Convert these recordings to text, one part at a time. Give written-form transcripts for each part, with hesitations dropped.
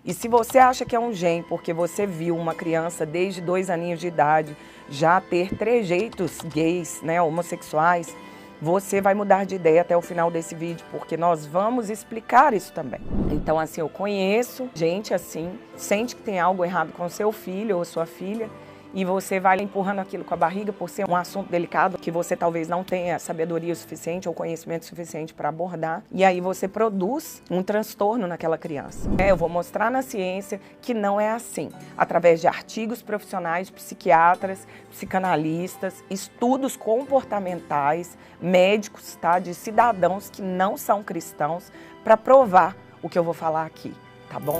E se você acha que é um gene, porque você viu uma criança desde 2 aninhos de idade já ter trejeitos gays, né, homossexuais, você vai mudar de ideia até o final desse vídeo, porque nós vamos explicar isso também. Então, assim, eu conheço gente assim, sente que tem algo errado com seu filho ou sua filha, e você vai empurrando aquilo com a barriga por ser um assunto delicado que você talvez não tenha sabedoria suficiente ou conhecimento suficiente para abordar, e aí você produz um transtorno naquela criança. Eu vou mostrar na ciência que não é assim, através de artigos profissionais de psiquiatras, psicanalistas, estudos comportamentais, médicos, tá, de cidadãos que não são cristãos, para provar o que eu vou falar aqui, tá bom?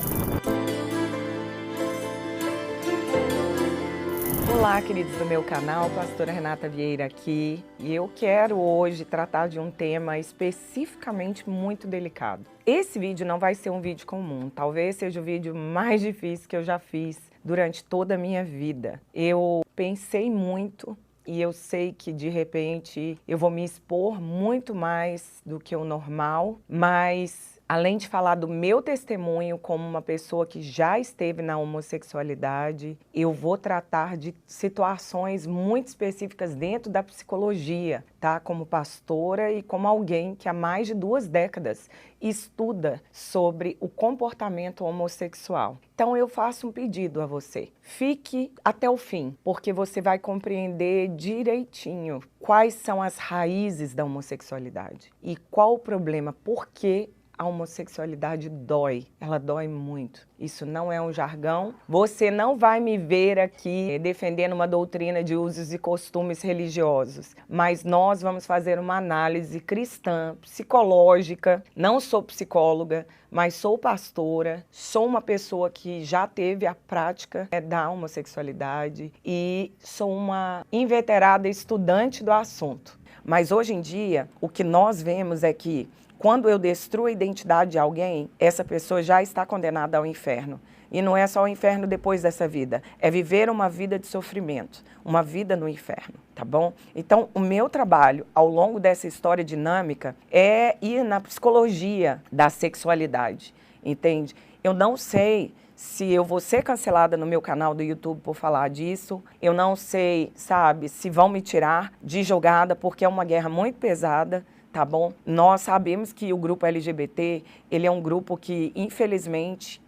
Olá, queridos do meu canal, pastora Renata Vieira aqui, e eu quero hoje tratar de um tema especificamente muito delicado. Esse vídeo não vai ser um vídeo comum, talvez seja o vídeo mais difícil que eu já fiz durante toda a minha vida. Eu pensei muito e eu sei que de repente eu vou me expor muito mais do que o normal, mas além de falar do meu testemunho como uma pessoa que já esteve na homossexualidade, eu vou tratar de situações muito específicas dentro da psicologia, tá? Como pastora e como alguém que há mais de 2 décadas estuda sobre o comportamento homossexual. Então eu faço um pedido a você. Fique até o fim, porque você vai compreender direitinho quais são as raízes da homossexualidade e qual o problema, por que a homossexualidade dói, ela dói muito. Isso não é um jargão. Você não vai me ver aqui defendendo uma doutrina de usos e costumes religiosos, mas nós vamos fazer uma análise cristã, psicológica. Não sou psicóloga, mas sou pastora, sou uma pessoa que já teve a prática da homossexualidade e sou uma inveterada estudante do assunto. Mas hoje em dia, o que nós vemos é que quando eu destruo a identidade de alguém, essa pessoa já está condenada ao inferno. E não é só o inferno depois dessa vida, é viver uma vida de sofrimento, uma vida no inferno, tá bom? Então, o meu trabalho ao longo dessa história dinâmica é ir na psicologia da sexualidade, entende? Eu não sei se eu vou ser cancelada no meu canal do YouTube por falar disso, eu não sei, sabe, se vão me tirar de jogada, porque é uma guerra muito pesada, tá bom? Nós sabemos que o grupo LGBT, ele é um grupo que, infelizmente,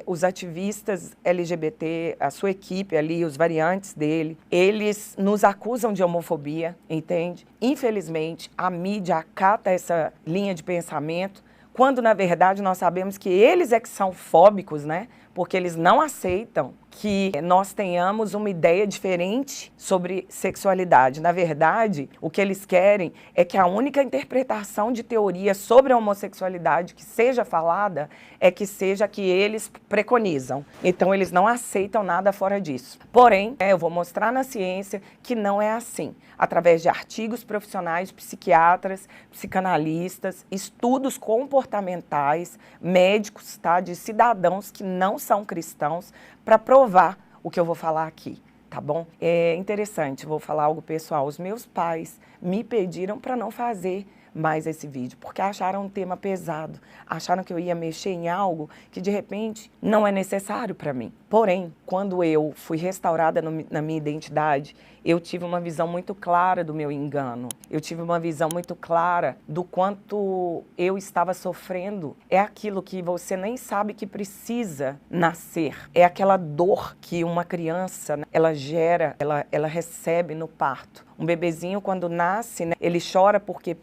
os ativistas LGBT, a sua equipe ali, os variantes dele, eles nos acusam de homofobia, entende? Infelizmente, a mídia acata essa linha de pensamento, quando, na verdade, nós sabemos que eles é que são fóbicos, né? Porque eles não aceitam que nós tenhamos uma ideia diferente sobre sexualidade. Na verdade, o que eles querem é que a única interpretação de teoria sobre a homossexualidade que seja falada é que seja a que eles preconizam. Então, eles não aceitam nada fora disso. Porém, eu vou mostrar na ciência que não é assim. Através de artigos profissionais de psiquiatras, psicanalistas, estudos comportamentais, médicos, tá, de cidadãos que não são cristãos, para provar o que eu vou falar aqui, tá bom? É interessante, vou falar algo pessoal. Os meus pais me pediram para não fazer mais esse vídeo, porque acharam um tema pesado, acharam que eu ia mexer em algo que de repente não é necessário para mim. Porém, quando eu fui restaurada na minha identidade, eu tive uma visão muito clara do meu engano, eu tive uma visão muito clara do quanto eu estava sofrendo. É aquilo que você nem sabe que precisa nascer, é aquela dor que uma criança, ela gera, ela recebe no parto. Um bebezinho, quando nasce, né, ele chora porque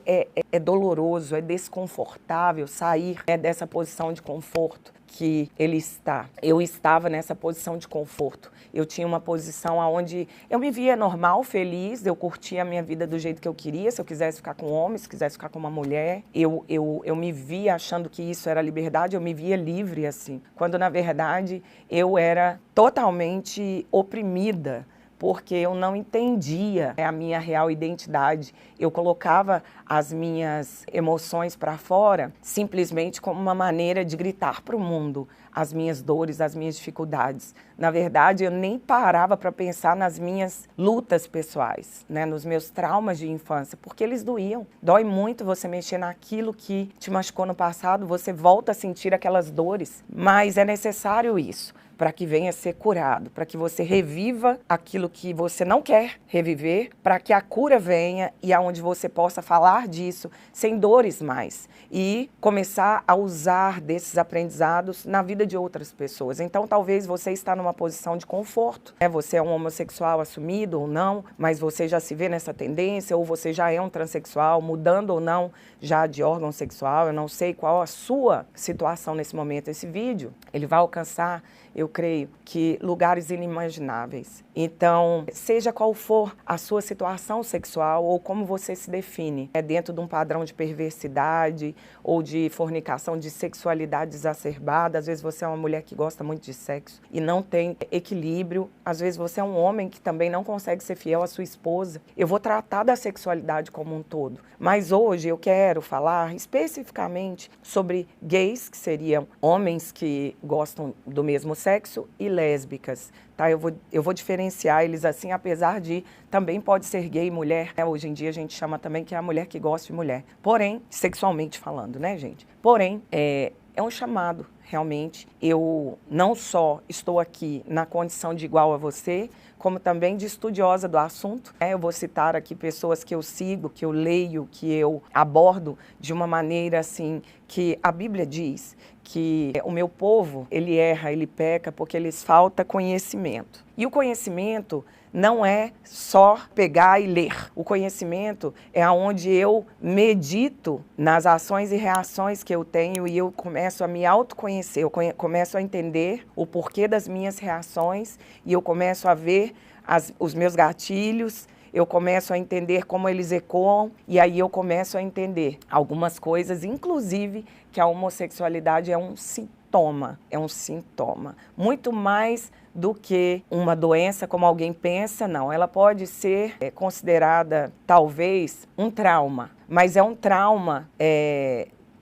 é doloroso, é desconfortável sair, né, dessa posição de conforto que ele está. Eu estava nessa posição de conforto. Eu tinha uma posição onde eu me via normal, feliz, eu curtia a minha vida do jeito que eu queria. Se eu quisesse ficar com um homem, se quisesse ficar com uma mulher, eu me via achando que isso era liberdade, eu me via livre assim. Quando, na verdade, eu era totalmente oprimida porque eu não entendia a minha real identidade. Eu colocava as minhas emoções para fora simplesmente como uma maneira de gritar para o mundo as minhas dores, as minhas dificuldades. Na verdade, eu nem parava para pensar nas minhas lutas pessoais, né, nos meus traumas de infância, porque eles doíam. Dói muito você mexer naquilo que te machucou no passado, você volta a sentir aquelas dores, mas é necessário isso para que venha ser curado, para que você reviva aquilo que você não quer reviver, para que a cura venha e aonde você possa falar disso sem dores mais e começar a usar desses aprendizados na vida de outras pessoas. Então, talvez você está numa posição de conforto, né? Você é um homossexual assumido ou não, mas você já se vê nessa tendência, ou você já é um transexual, mudando ou não já de órgão sexual. Eu não sei qual a sua situação nesse momento. Esse vídeo, ele vai alcançar, eu creio, que lugares inimagináveis. Então, seja qual for a sua situação sexual ou como você se define, é dentro de um padrão de perversidade ou de fornicação, de sexualidade exacerbada. Às vezes você é uma mulher que gosta muito de sexo e não tem equilíbrio. Às vezes você é um homem que também não consegue ser fiel à sua esposa. Eu vou tratar da sexualidade como um todo, mas hoje eu quero falar especificamente sobre gays, que seriam homens que gostam do mesmo sexo, e lésbicas. Tá, eu vou diferenciar eles assim, apesar de também pode ser gay e mulher, né? Hoje em dia a gente chama também que é a mulher que gosta de mulher. Porém, sexualmente falando, né, gente? Porém, é um chamado, realmente. Eu não só estou aqui na condição de igual a você, como também de estudiosa do assunto. Eu vou citar aqui pessoas que eu sigo, que eu leio, que eu abordo de uma maneira assim, que a Bíblia diz que o meu povo, ele erra, ele peca porque lhes falta conhecimento. E o conhecimento não é só pegar e ler. O conhecimento é onde eu medito nas ações e reações que eu tenho e eu começo a me autoconhecer, eu começo a entender o porquê das minhas reações e eu começo a ver os meus gatilhos, eu começo a entender como eles ecoam e aí eu começo a entender algumas coisas, inclusive que a homossexualidade é um sintoma, muito mais do que uma doença como alguém pensa, não. Ela pode ser considerada talvez um trauma, mas é um trauma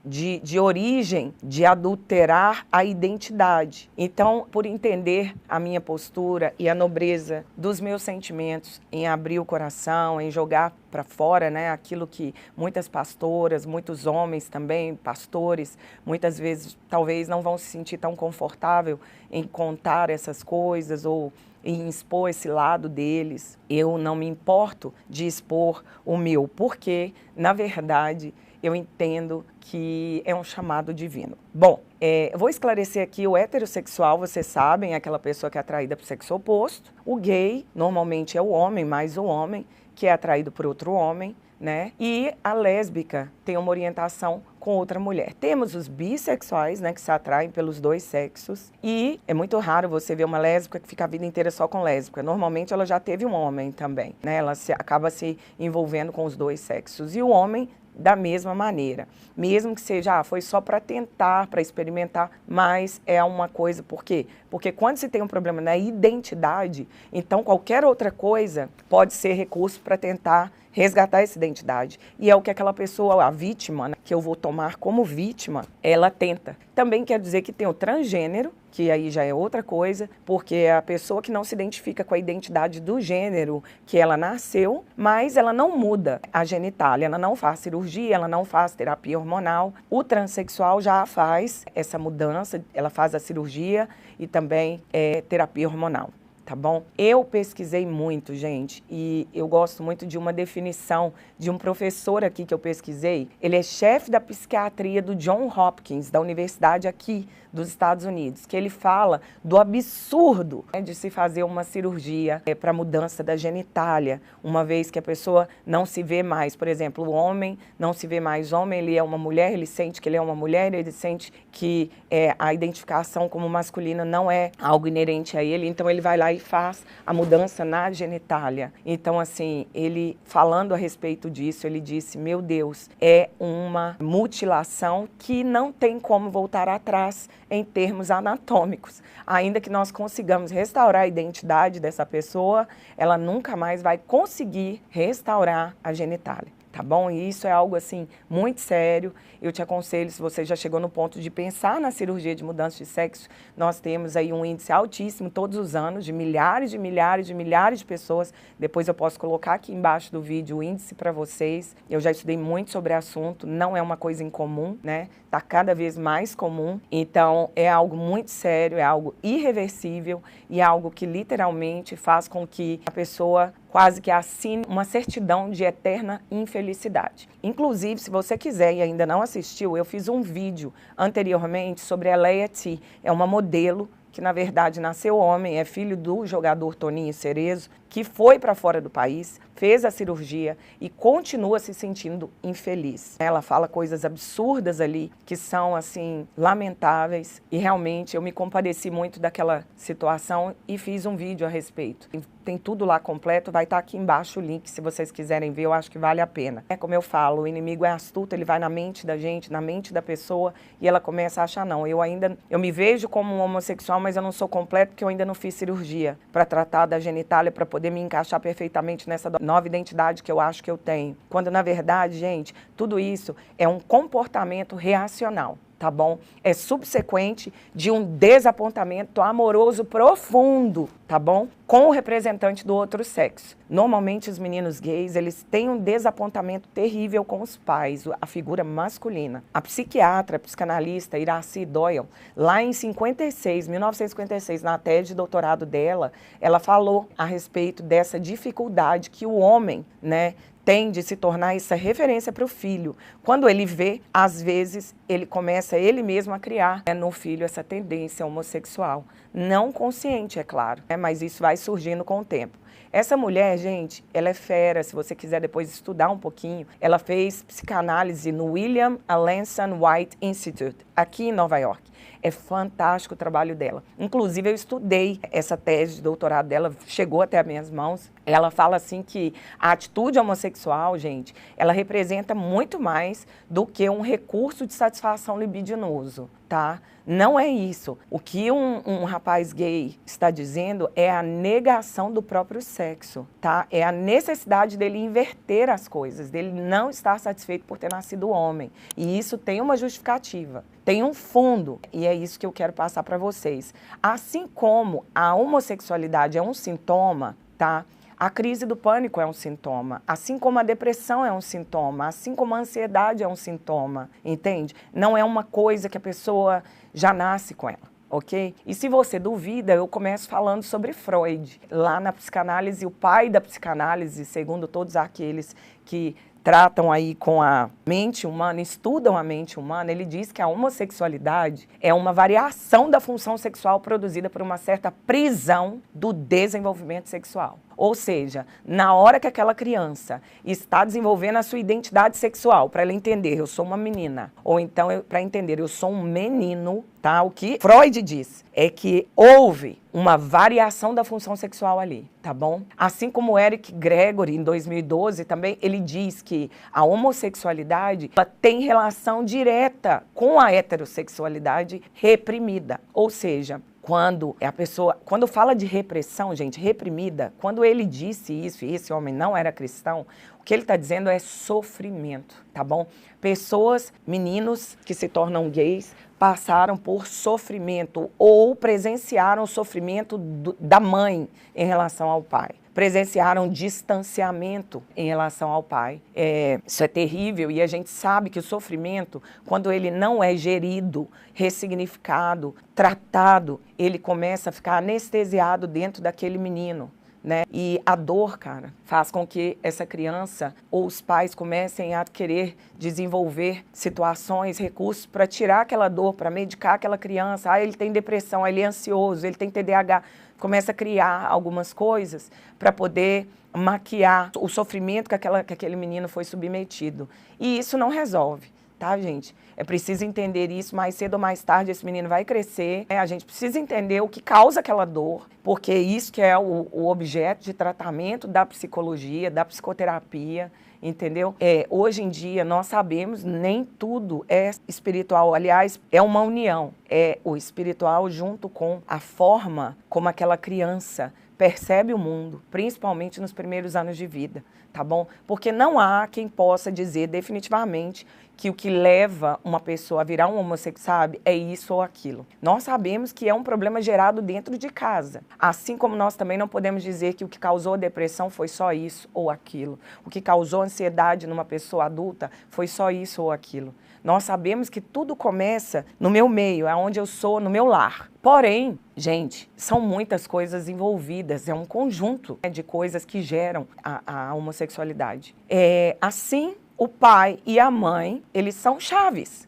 de origem de adulterar a identidade. Então, por entender a minha postura e a nobreza dos meus sentimentos em abrir o coração, em jogar para fora, né, aquilo que muitas pastoras, muitos homens também, pastores, muitas vezes talvez não vão se sentir tão confortável em contar essas coisas ou em expor esse lado deles. Eu não me importo de expor o meu, porque, na verdade, eu entendo que é um chamado divino. Bom, eu vou esclarecer aqui: o heterossexual, vocês sabem, é aquela pessoa que é atraída para o sexo oposto. O gay, normalmente é o homem, mais o homem, que é atraído por outro homem, né? E a lésbica tem uma orientação com outra mulher. Temos os bissexuais, né, que se atraem pelos dois sexos. E é muito raro você ver uma lésbica que fica a vida inteira só com lésbica. Normalmente ela já teve um homem também, né? Ela acaba se envolvendo com os dois sexos. E o homem da mesma maneira, mesmo que seja, foi só para tentar, para experimentar, mas é uma coisa, por quê? Porque quando se tem um problema na identidade, então qualquer outra coisa pode ser recurso para tentar resgatar essa identidade. E é o que aquela pessoa, a vítima, né, que eu vou tomar como vítima, ela tenta. Também quer dizer que tem o transgênero, que aí já é outra coisa, porque é a pessoa que não se identifica com a identidade do gênero que ela nasceu, mas ela não muda a genitália, ela não faz cirurgia, ela não faz terapia hormonal. O transexual já faz essa mudança, ela faz a cirurgia e também terapia hormonal. Tá bom? Eu pesquisei muito, gente, e eu gosto muito de uma definição de um professor aqui que eu pesquisei. Ele é chefe da psiquiatria do Johns Hopkins, da universidade aqui dos Estados Unidos, que ele fala do absurdo, né, de se fazer uma cirurgia para mudança da genitália, uma vez que a pessoa não se vê mais. Por exemplo, o homem não se vê mais homem, ele é uma mulher, ele sente que ele é uma mulher, ele sente que a identificação como masculina não é algo inerente a ele, então ele vai lá vai e faz a mudança na genitália. Então, assim, ele falando a respeito disso, ele disse, meu Deus, é uma mutilação que não tem como voltar atrás em termos anatômicos. Ainda que nós consigamos restaurar a identidade dessa pessoa, ela nunca mais vai conseguir restaurar a genitália. Tá bom? E isso é algo, assim, muito sério. Eu te aconselho, se você já chegou no ponto de pensar na cirurgia de mudança de sexo, nós temos aí um índice altíssimo todos os anos, de milhares de pessoas. Depois eu posso colocar aqui embaixo do vídeo o índice para vocês. Eu já estudei muito sobre o assunto, não é uma coisa incomum, né? Tá cada vez mais comum. Então, é algo muito sério, é algo irreversível e é algo que literalmente faz com que a pessoa quase que assine uma certidão de eterna infelicidade. Inclusive, se você quiser e ainda não assistiu, eu fiz um vídeo anteriormente sobre a Leia T. É uma modelo que, na verdade, nasceu homem, é filho do jogador Toninho Cerezo, que foi para fora do país, fez a cirurgia e continua se sentindo infeliz. Ela fala coisas absurdas ali, que são, assim, lamentáveis, e realmente eu me compadeci muito daquela situação e fiz um vídeo a respeito. Tem tudo lá completo, vai estar aqui embaixo o link, se vocês quiserem ver, eu acho que vale a pena. É como eu falo, o inimigo é astuto, ele vai na mente da gente, na mente da pessoa, e ela começa a achar, não, eu me vejo como um homossexual, mas eu não sou completo porque eu ainda não fiz cirurgia para tratar da genitália, para poder me encaixar perfeitamente nessa nova identidade que eu acho que eu tenho. Quando, na verdade, gente, tudo isso é um comportamento reacional. Tá bom? É subsequente de um desapontamento amoroso profundo, tá bom? Com o representante do outro sexo. Normalmente os meninos gays, eles têm um desapontamento terrível com os pais, a figura masculina. A psiquiatra, a psicanalista Iracy Doyle, lá em 1956, na tese de doutorado dela, ela falou a respeito dessa dificuldade que o homem, né, tem de se tornar essa referência para o filho. Quando ele vê, às vezes, ele começa ele mesmo a criar, né, no filho essa tendência homossexual. Não consciente, é claro, né, mas isso vai surgindo com o tempo. Essa mulher, gente, ela é fera, se você quiser depois estudar um pouquinho. Ela fez psicanálise no William Alanson White Institute, aqui em Nova York. É fantástico o trabalho dela. Inclusive, eu estudei essa tese de doutorado dela, chegou até as minhas mãos. Ela fala assim que a atitude homossexual, gente, ela representa muito mais do que um recurso de satisfação libidinoso, tá? Não é isso. O que um rapaz gay está dizendo é a negação do próprio sexo, tá? É a necessidade dele inverter as coisas, dele não estar satisfeito por ter nascido homem. E isso tem uma justificativa, tem um fundo, e é isso que eu quero passar para vocês. Assim como a homossexualidade é um sintoma, tá? A crise do pânico é um sintoma, assim como a depressão é um sintoma, assim como a ansiedade é um sintoma, entende? Não é uma coisa que a pessoa já nasce com ela, ok? E se você duvida, eu começo falando sobre Freud. Lá na psicanálise, o pai da psicanálise, segundo todos aqueles que tratam aí com a mente humana, estudam a mente humana, ele diz que a homossexualidade é uma variação da função sexual produzida por uma certa prisão do desenvolvimento sexual. Ou seja, na hora que aquela criança está desenvolvendo a sua identidade sexual, para ela entender, eu sou uma menina, ou então para entender, eu sou um menino, tá? O que Freud diz é que houve uma variação da função sexual ali, tá bom? Assim como Eric Gregory, em 2012, também, ele diz que a homossexualidade ela tem relação direta com a heterossexualidade reprimida, ou seja, quando fala de repressão, gente, reprimida, quando ele disse isso e esse homem não era cristão, o que ele está dizendo é sofrimento, tá bom? Pessoas, meninos que se tornam gays, passaram por sofrimento ou presenciaram o sofrimento da mãe em relação ao pai. Presenciaram distanciamento em relação ao pai. Isso é terrível e a gente sabe que o sofrimento, quando ele não é gerido, ressignificado, tratado, ele começa a ficar anestesiado dentro daquele menino, né? E a dor, cara, faz com que essa criança ou os pais comecem a querer desenvolver situações, recursos para tirar aquela dor, para medicar aquela criança. Ah, ele tem depressão, ele é ansioso, ele tem TDAH. Começa a criar algumas coisas para poder maquiar o sofrimento que aquele menino foi submetido. E isso não resolve, tá, gente? É preciso entender isso, mais cedo ou mais tarde esse menino vai crescer, a gente precisa entender o que causa aquela dor, porque isso que é o objeto de tratamento da psicologia, da psicoterapia, entendeu? Hoje em dia nós sabemos, nem tudo é espiritual, aliás, é uma união, é o espiritual junto com a forma como aquela criança percebe o mundo, principalmente nos primeiros anos de vida, tá bom? Porque não há quem possa dizer definitivamente que o que leva uma pessoa a virar um homossexual, sabe, é isso ou aquilo. Nós sabemos que é um problema gerado dentro de casa, assim como nós também não podemos dizer que o que causou a depressão foi só isso ou aquilo, o que causou ansiedade numa pessoa adulta foi só isso ou aquilo. Nós sabemos que tudo começa no meu meio, é onde eu sou, no meu lar. Porém, gente, são muitas coisas envolvidas, é um conjunto de coisas que geram a homossexualidade. Assim, o pai e a mãe, eles são chaves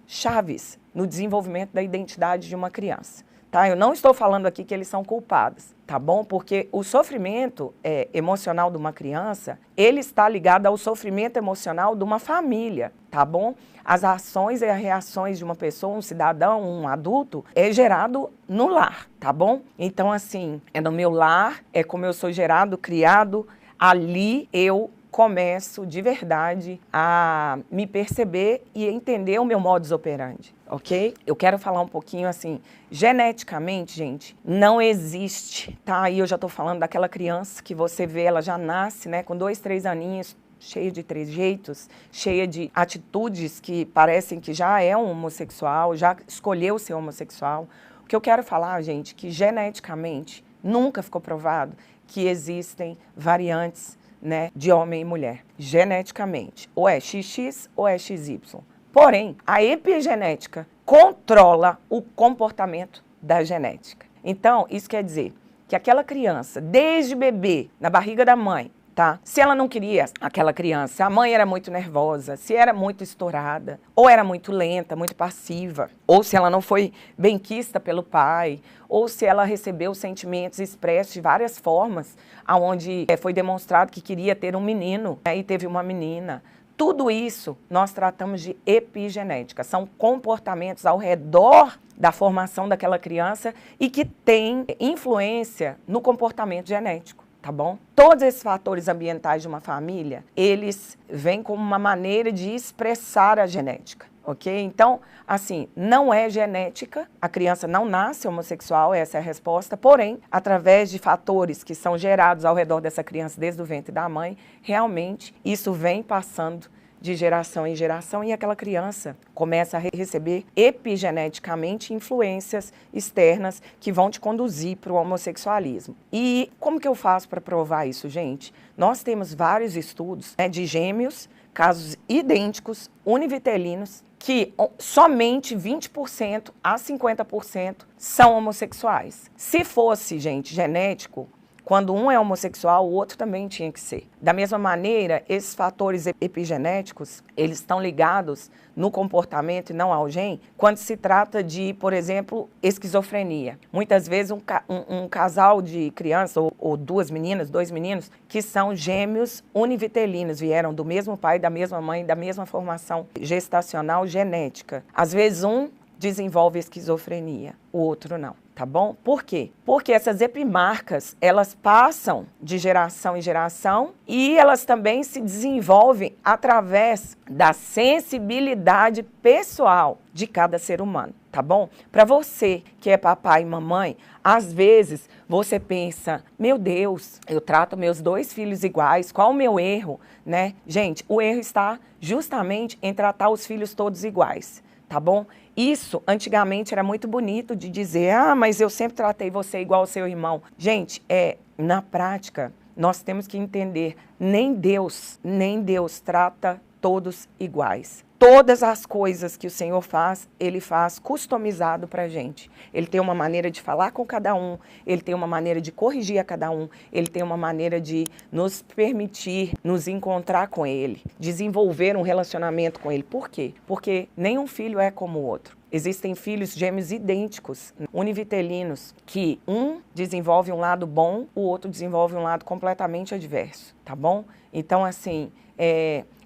no desenvolvimento da identidade de uma criança. Tá? Eu não estou falando aqui que eles são culpados, tá bom? Porque o sofrimento emocional de uma criança, ele está ligado ao sofrimento emocional de uma família, tá bom? As ações e as reações de uma pessoa, um cidadão, um adulto, é gerado no lar, tá bom? Então, assim, é no meu lar, é como eu sou gerado, criado, ali eu começo de verdade a me perceber e entender o meu modus operandi, ok? Eu quero falar um pouquinho assim, geneticamente, gente, não existe, tá? Aí eu já tô falando daquela criança que você vê, ela já nasce, né, com 2, 3 aninhos, cheia de trejeitos, cheia de atitudes que parecem que já é um homossexual, já escolheu ser homossexual. O que eu quero falar, gente, que geneticamente nunca ficou provado que existem variantes, né, de homem e mulher, geneticamente, ou é XX ou é XY. Porém, a epigenética controla o comportamento da genética. Então, isso quer dizer que aquela criança, desde bebê, na barriga da mãe, tá? Se ela não queria aquela criança, a mãe era muito nervosa, se era muito estourada, ou era muito lenta, muito passiva, ou se ela não foi benquista pelo pai, ou se ela recebeu sentimentos expressos de várias formas, aonde foi demonstrado que queria ter um menino, e teve uma menina. Tudo isso nós tratamos de epigenética, são comportamentos ao redor da formação daquela criança e que tem influência no comportamento genético. Tá bom? Todos esses fatores ambientais de uma família, eles vêm como uma maneira de expressar a genética, ok? Então, assim, não é genética, a criança não nasce homossexual, essa é a resposta, porém, através de fatores que são gerados ao redor dessa criança desde o ventre da mãe, realmente isso vem passando de geração em geração e aquela criança começa a receber epigeneticamente influências externas que vão te conduzir para o homossexualismo. E como que eu faço para provar isso, gente? Nós temos vários estudos, né, de gêmeos, casos idênticos, univitelinos, que somente 20% a 50% são homossexuais. Se fosse, gente, genético, quando um é homossexual, o outro também tinha que ser. Da mesma maneira, esses fatores epigenéticos, eles estão ligados no comportamento e não ao gene, quando se trata de, por exemplo, esquizofrenia. Muitas vezes um casal de crianças, ou duas meninas, dois meninos, que são gêmeos univitelinos, vieram do mesmo pai, da mesma mãe, da mesma formação gestacional genética. Às vezes um desenvolve esquizofrenia, o outro não. Tá bom? Por quê? Porque essas epimarcas, elas passam de geração em geração e elas também se desenvolvem através da sensibilidade pessoal de cada ser humano, tá bom? Para você que é papai e mamãe, às vezes você pensa, meu Deus, eu trato meus 2 filhos iguais, qual o meu erro, né? Gente, o erro está justamente em tratar os filhos todos iguais. Tá bom? Isso, antigamente, era muito bonito de dizer, mas eu sempre tratei você igual ao seu irmão. Gente, na prática, nós temos que entender, nem Deus trata todos iguais. Todas as coisas que o Senhor faz, Ele faz customizado para a gente. Ele tem uma maneira de falar com cada um, Ele tem uma maneira de corrigir a cada um, Ele tem uma maneira de nos permitir nos encontrar com Ele, desenvolver um relacionamento com Ele. Por quê? Porque nenhum filho é como o outro. Existem filhos gêmeos idênticos, univitelinos, que um desenvolve um lado bom, o outro desenvolve um lado completamente adverso, tá bom? Então, assim,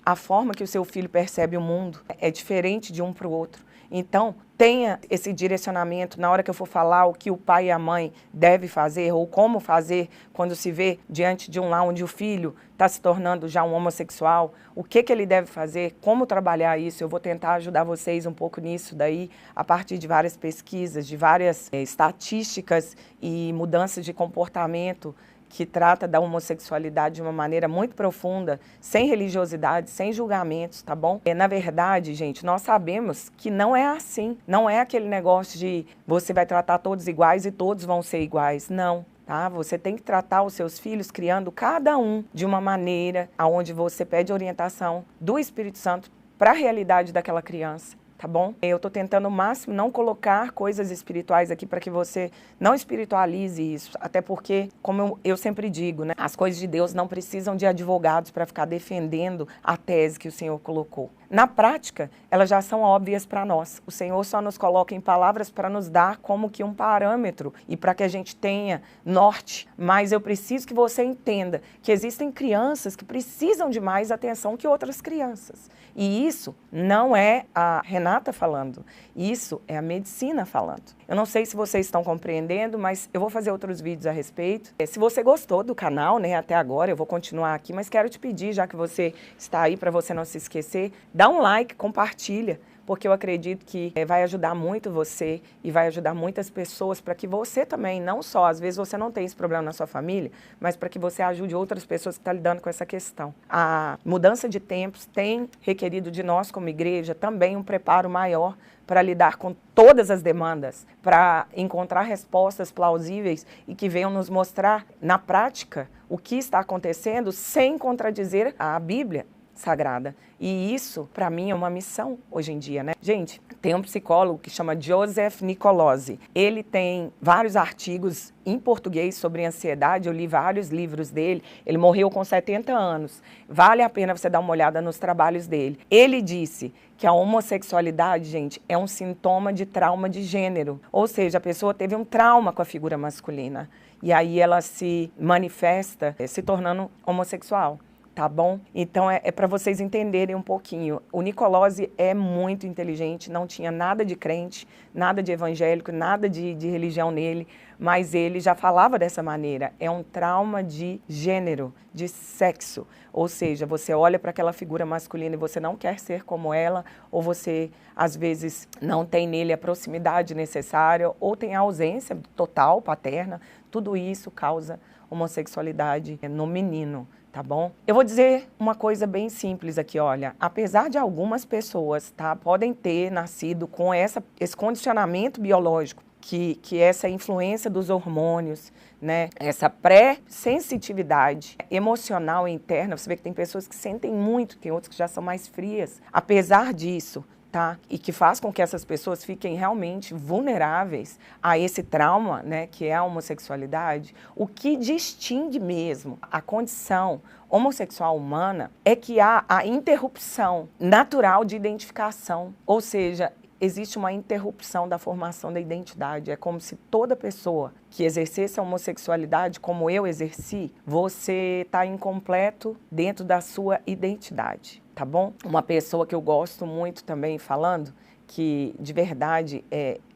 A forma que o seu filho percebe o mundo é diferente de um para o outro. Então, tenha esse direcionamento na hora que eu for falar o que o pai e a mãe devem fazer ou como fazer quando se vê diante de um lar onde o filho está se tornando já um homossexual, o que ele deve fazer, como trabalhar isso. Eu vou tentar ajudar vocês um pouco nisso daí, a partir de várias pesquisas, de várias estatísticas e mudanças de comportamento que trata da homossexualidade de uma maneira muito profunda, sem religiosidade, sem julgamentos, tá bom? Na verdade, gente, nós sabemos que não é assim. Não é aquele negócio de você vai tratar todos iguais e todos vão ser iguais. Não. Tá? Você tem que tratar os seus filhos criando cada um de uma maneira onde você pede orientação do Espírito Santo para a realidade daquela criança. Tá bom? Eu estou tentando ao máximo não colocar coisas espirituais aqui para que você não espiritualize isso. Até porque, como eu sempre digo, né, as coisas de Deus não precisam de advogados para ficar defendendo a tese que o Senhor colocou. Na prática, elas já são óbvias para nós. O Senhor só nos coloca em palavras para nos dar como que um parâmetro e para que a gente tenha norte. Mas eu preciso que você entenda que existem crianças que precisam de mais atenção que outras crianças. E isso não é a Renata falando, isso é a medicina falando. Eu não sei se vocês estão compreendendo, mas eu vou fazer outros vídeos a respeito. Se você gostou do canal, né, até agora, eu vou continuar aqui, mas quero te pedir, já que você está aí, para você não se esquecer, dá um like, compartilha, porque eu acredito que vai ajudar muito você e vai ajudar muitas pessoas para que você também, não só, às vezes você não tem esse problema na sua família, mas para que você ajude outras pessoas que estão lidando com essa questão. A mudança de tempos tem requerido de nós como igreja também um preparo maior para lidar com todas as demandas, para encontrar respostas plausíveis e que venham nos mostrar na prática o que está acontecendo sem contradizer a Bíblia Sagrada. E isso, para mim, é uma missão hoje em dia, né? Gente, tem um psicólogo que chama Joseph Nicolosi. Ele tem vários artigos em português sobre ansiedade, eu li vários livros dele. Ele morreu com 70 anos. Vale a pena você dar uma olhada nos trabalhos dele. Ele disse que a homossexualidade, gente, é um sintoma de trauma de gênero. Ou seja, a pessoa teve um trauma com a figura masculina. E aí ela se manifesta se tornando homossexual. Tá bom? Então é para vocês entenderem um pouquinho. O Nicolosi é muito inteligente, não tinha nada de crente, nada de evangélico, nada de religião nele, mas ele já falava dessa maneira. É um trauma de gênero, de sexo. Ou seja, você olha para aquela figura masculina e você não quer ser como ela, ou você, às vezes, não tem nele a proximidade necessária, ou tem a ausência total paterna. Tudo isso causa homossexualidade no menino. Tá bom? Eu vou dizer uma coisa bem simples aqui, olha, apesar de algumas pessoas, tá, podem ter nascido com esse condicionamento biológico, que essa influência dos hormônios, né, essa pré-sensitividade emocional interna, você vê que tem pessoas que sentem muito, tem outras que já são mais frias. Apesar disso, tá? E que faz com que essas pessoas fiquem realmente vulneráveis a esse trauma, né, que é a homossexualidade. O que distingue mesmo a condição homossexual humana é que há a interrupção natural de identificação, ou seja, existe uma interrupção da formação da identidade. É como se toda pessoa que exercesse a homossexualidade, como eu exerci, você está incompleto dentro da sua identidade. Tá bom? Uma pessoa que eu gosto muito também falando, que de verdade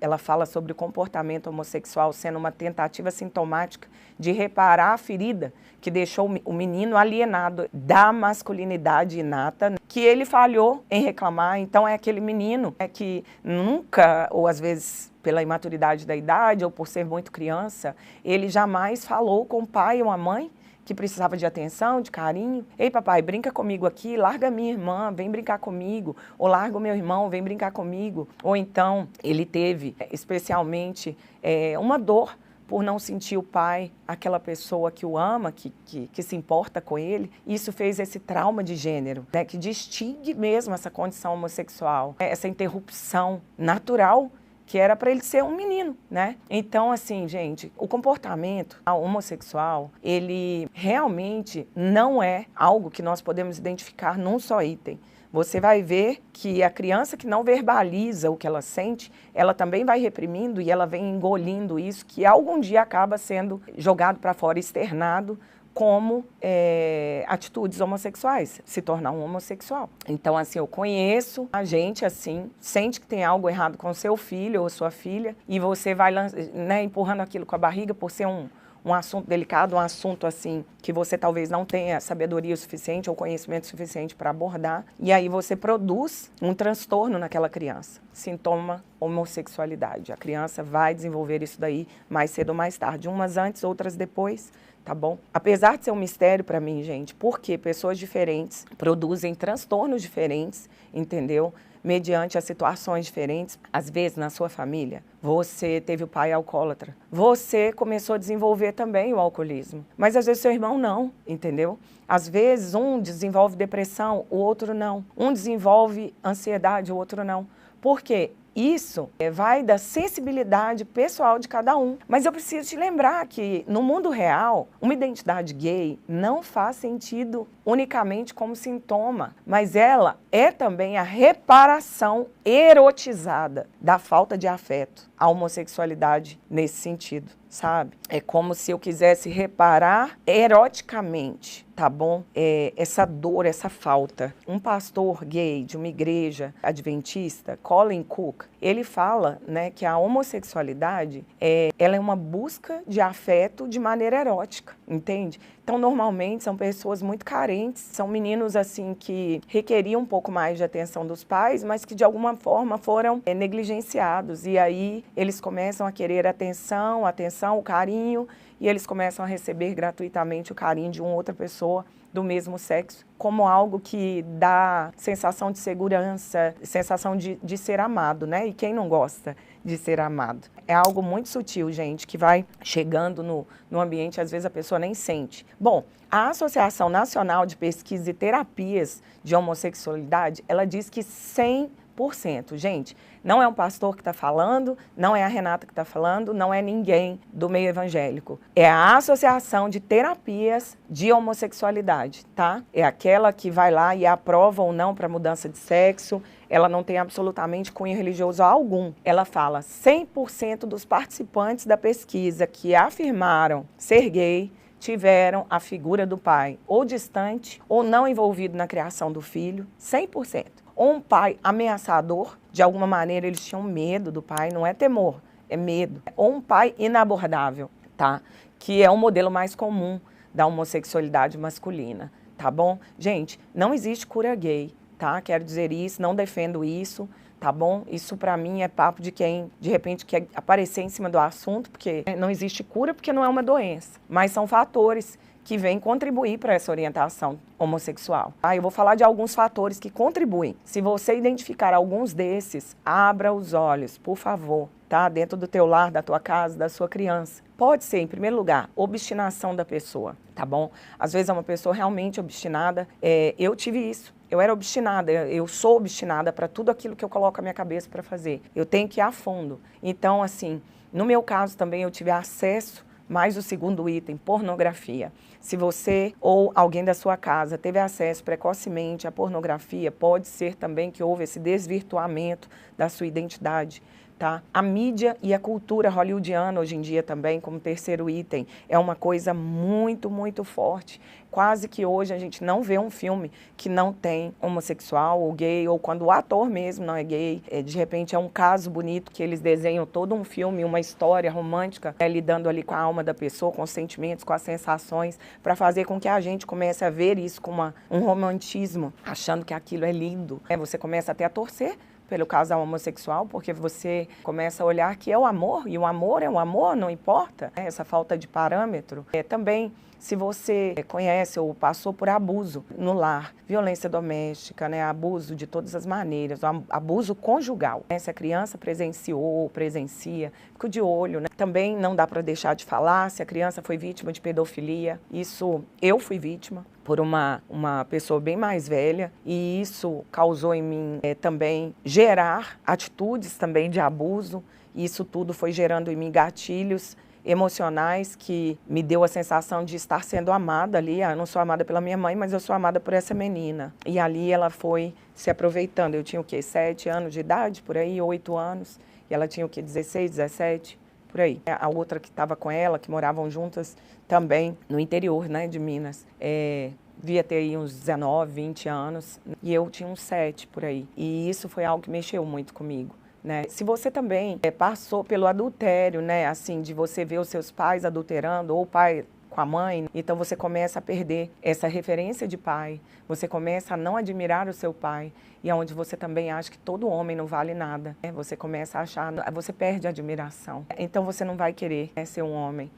ela fala sobre o comportamento homossexual sendo uma tentativa sintomática de reparar a ferida que deixou o menino alienado da masculinidade inata, que ele falhou em reclamar. Então é aquele menino que nunca, ou às vezes pela imaturidade da idade ou por ser muito criança, ele jamais falou com o pai ou a mãe que precisava de atenção, de carinho. Ei, papai, brinca comigo aqui, larga minha irmã, vem brincar comigo. Ou larga o meu irmão, vem brincar comigo. Ou então, ele teve, especialmente, uma dor por não sentir o pai, aquela pessoa que o ama, que se importa com ele. Isso fez esse trauma de gênero, né, que distingue mesmo essa condição homossexual, essa interrupção natural que era para ele ser um menino, né? Então, assim, gente, o comportamento homossexual, ele realmente não é algo que nós podemos identificar num só item. Você vai ver que a criança que não verbaliza o que ela sente, ela também vai reprimindo e ela vem engolindo isso, que algum dia acaba sendo jogado para fora, externado como atitudes homossexuais, se tornar um homossexual. Então, assim, eu conheço a gente, assim, sente que tem algo errado com seu filho ou sua filha, e você vai, né, empurrando aquilo com a barriga por ser um assunto delicado, um assunto, assim, que você talvez não tenha sabedoria suficiente ou conhecimento suficiente para abordar, e aí você produz um transtorno naquela criança, sintoma homossexualidade. A criança vai desenvolver isso daí mais cedo ou mais tarde, umas antes, outras depois, tá bom? Apesar de ser um mistério para mim, gente, porque pessoas diferentes produzem transtornos diferentes, entendeu? Mediante as situações diferentes. Às vezes, na sua família, você teve o pai alcoólatra. Você começou a desenvolver também o alcoolismo. Mas, às vezes, seu irmão não, entendeu? Às vezes, um desenvolve depressão, o outro não. Um desenvolve ansiedade, o outro não. Por quê? Isso vai da sensibilidade pessoal de cada um. Mas eu preciso te lembrar que, no mundo real, uma identidade gay não faz sentido unicamente como sintoma, mas ela é também a reparação erotizada da falta de afeto. A homossexualidade nesse sentido, sabe? É como se eu quisesse reparar eroticamente, tá bom? Essa dor, essa falta. Um pastor gay de uma igreja adventista, Colin Cook, ele fala, né, que a homossexualidade ela é uma busca de afeto de maneira erótica, entende? Então, normalmente, são pessoas muito carentes, são meninos, assim, que requeriam um pouco mais de atenção dos pais, mas que, de alguma forma, foram negligenciados. E aí, eles começam a querer atenção, o carinho, e eles começam a receber gratuitamente o carinho de uma outra pessoa do mesmo sexo, como algo que dá sensação de segurança, sensação de ser amado, né? E quem não gosta de ser amado? É algo muito sutil, gente, que vai chegando no ambiente, às vezes a pessoa nem sente. Bom, a Associação Nacional de Pesquisa e Terapias de Homossexualidade, ela diz que 100%, gente, não é um pastor que está falando, não é a Renata que está falando, não é ninguém do meio evangélico. É a Associação de Terapias de Homossexualidade, tá? É aquela que vai lá e aprova ou não para mudança de sexo. Ela não tem absolutamente cunho religioso algum. Ela fala 100% dos participantes da pesquisa que afirmaram ser gay tiveram a figura do pai ou distante ou não envolvido na criação do filho, 100%. Ou um pai ameaçador, de alguma maneira eles tinham medo do pai, não é temor, é medo. Ou um pai inabordável, tá? Que é o modelo mais comum da homossexualidade masculina, tá bom? Gente, não existe cura gay, tá? Quero dizer isso, não defendo isso, tá bom? Isso pra mim é papo de quem, de repente, quer aparecer em cima do assunto, porque não existe cura porque não é uma doença, mas são fatores que vêm contribuir para essa orientação homossexual. Eu vou falar de alguns fatores que contribuem. Se você identificar alguns desses, abra os olhos, por favor, tá? Dentro do teu lar, da tua casa, da sua criança. Pode ser, em primeiro lugar, obstinação da pessoa, tá bom? Às vezes é uma pessoa realmente obstinada. Eu tive isso. Eu era obstinada, eu sou obstinada para tudo aquilo que eu coloco a minha cabeça para fazer. Eu tenho que ir a fundo. Então, assim, no meu caso também eu tive acesso, mais o segundo item, pornografia. Se você ou alguém da sua casa teve acesso precocemente à pornografia, pode ser também que houve esse desvirtuamento da sua identidade, tá? A mídia e a cultura hollywoodiana hoje em dia também, como terceiro item, é uma coisa muito, muito forte. Quase que hoje a gente não vê um filme que não tem homossexual ou gay, ou quando o ator mesmo não é gay, de repente é um caso bonito que eles desenham todo um filme, uma história romântica, lidando ali com a alma da pessoa, com os sentimentos, com as sensações, para fazer com que a gente comece a ver isso com um romantismo, achando que aquilo é lindo. Você começa até a torcer pelo casal homossexual, porque você começa a olhar que é o amor, e o amor é o amor, não importa, né? Essa falta de parâmetro. Também, se você conhece ou passou por abuso no lar, violência doméstica, né? Abuso de todas as maneiras, abuso conjugal, né? Se a criança presenciou ou presencia, fica de olho, né? Também não dá para deixar de falar se a criança foi vítima de pedofilia. Isso, eu fui vítima por uma pessoa bem mais velha, e isso causou em mim também gerar atitudes também de abuso, e isso tudo foi gerando em mim gatilhos emocionais que me deu a sensação de estar sendo amada ali. Eu não sou amada pela minha mãe, mas eu sou amada por essa menina. E ali ela foi se aproveitando. Eu tinha o quê? 7 anos de idade, por aí, 8 anos, e ela tinha o quê? 16, 17, por aí. A outra que estava com ela, que moravam juntas também no interior, né, de Minas, devia ter aí uns 19, 20 anos, e eu tinha uns 7 por aí. E isso foi algo que mexeu muito comigo, né? Se você também passou pelo adultério, né, assim, de você ver os seus pais adulterando, ou o pai com a mãe, então você começa a perder essa referência de pai, você começa a não admirar o seu pai, e é onde você também acha que todo homem não vale nada, né? Você começa a achar, você perde a admiração, então você não vai querer, né, ser um homem.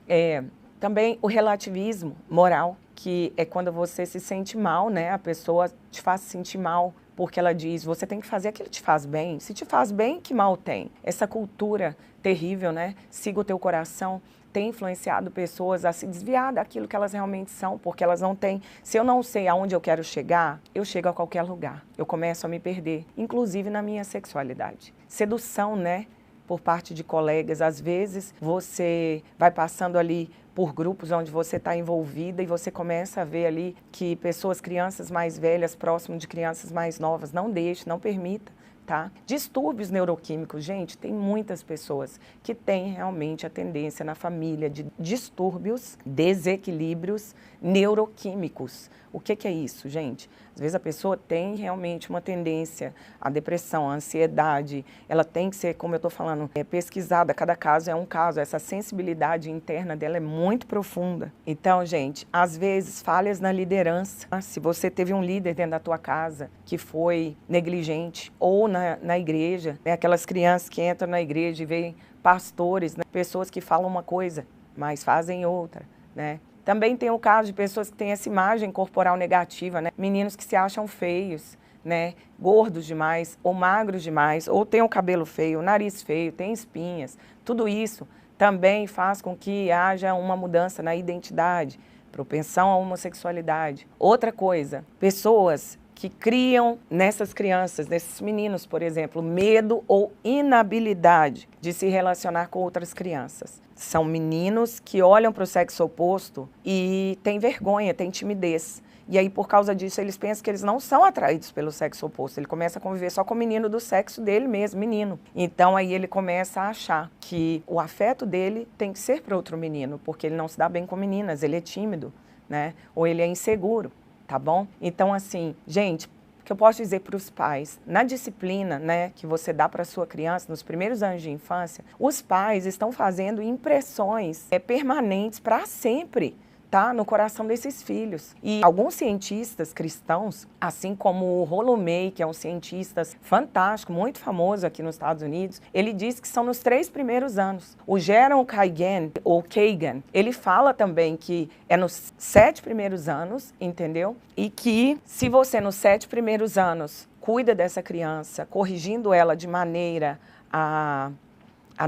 Também o relativismo moral, que é quando você se sente mal, né? A pessoa te faz se sentir mal, porque ela diz, você tem que fazer aquilo que te faz bem. Se te faz bem, que mal tem? Essa cultura terrível, né? Siga o teu coração, tem influenciado pessoas a se desviar daquilo que elas realmente são, porque elas não têm. Se eu não sei aonde eu quero chegar, eu chego a qualquer lugar. Eu começo a me perder, inclusive na minha sexualidade. Sedução, né? Por parte de colegas, às vezes você vai passando ali por grupos onde você está envolvida e você começa a ver ali que pessoas, crianças mais velhas, próximo de crianças mais novas, não deixe, não permita, tá? Distúrbios neuroquímicos, gente, tem muitas pessoas que têm realmente a tendência na família de distúrbios, desequilíbrios neuroquímicos. O que é isso, gente? Às vezes a pessoa tem realmente uma tendência à depressão, à ansiedade, ela tem que ser, como eu estou falando, pesquisada, cada caso é um caso, essa sensibilidade interna dela é muito profunda. Então, gente, às vezes falhas na liderança, se você teve um líder dentro da tua casa que foi negligente, ou na igreja, né, aquelas crianças que entram na igreja e veem pastores, né, pessoas que falam uma coisa, mas fazem outra, né? Também tem o caso de pessoas que têm essa imagem corporal negativa, né? Meninos que se acham feios, né? Gordos demais, ou magros demais, ou têm o cabelo feio, o nariz feio, tem espinhas. Tudo isso também faz com que haja uma mudança na identidade, propensão à homossexualidade. Outra coisa, pessoas que criam nessas crianças, nesses meninos, por exemplo, medo ou inabilidade de se relacionar com outras crianças. São meninos que olham para o sexo oposto e têm vergonha, têm timidez. E aí, por causa disso, eles pensam que eles não são atraídos pelo sexo oposto. Ele começa a conviver só com o menino do sexo dele mesmo, menino. Então, aí ele começa a achar que o afeto dele tem que ser para outro menino, porque ele não se dá bem com meninas, ele é tímido, né? Ou ele é inseguro. Tá bom? Então, assim, gente, o que eu posso dizer para os pais, na disciplina, né, que você dá para a sua criança nos primeiros anos de infância, os pais estão fazendo impressões permanentes para sempre, tá, no coração desses filhos. E alguns cientistas cristãos, assim como o Rollo May, que é um cientista fantástico, muito famoso aqui nos Estados Unidos, ele diz que são nos 3 primeiros anos. O Jaron Kagan, ou Kagan, ele fala também que é nos 7 primeiros anos, entendeu? E que se você nos 7 primeiros anos cuida dessa criança, corrigindo ela de maneira a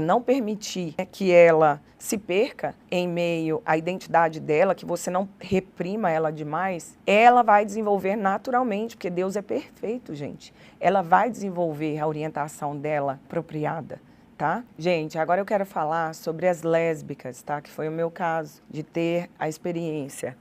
não permitir que ela se perca em meio à identidade dela, que você não reprima ela demais, ela vai desenvolver naturalmente, porque Deus é perfeito, gente. Ela vai desenvolver a orientação dela apropriada, tá? Gente, agora eu quero falar sobre as lésbicas, tá? Que foi o meu caso, de ter a experiência.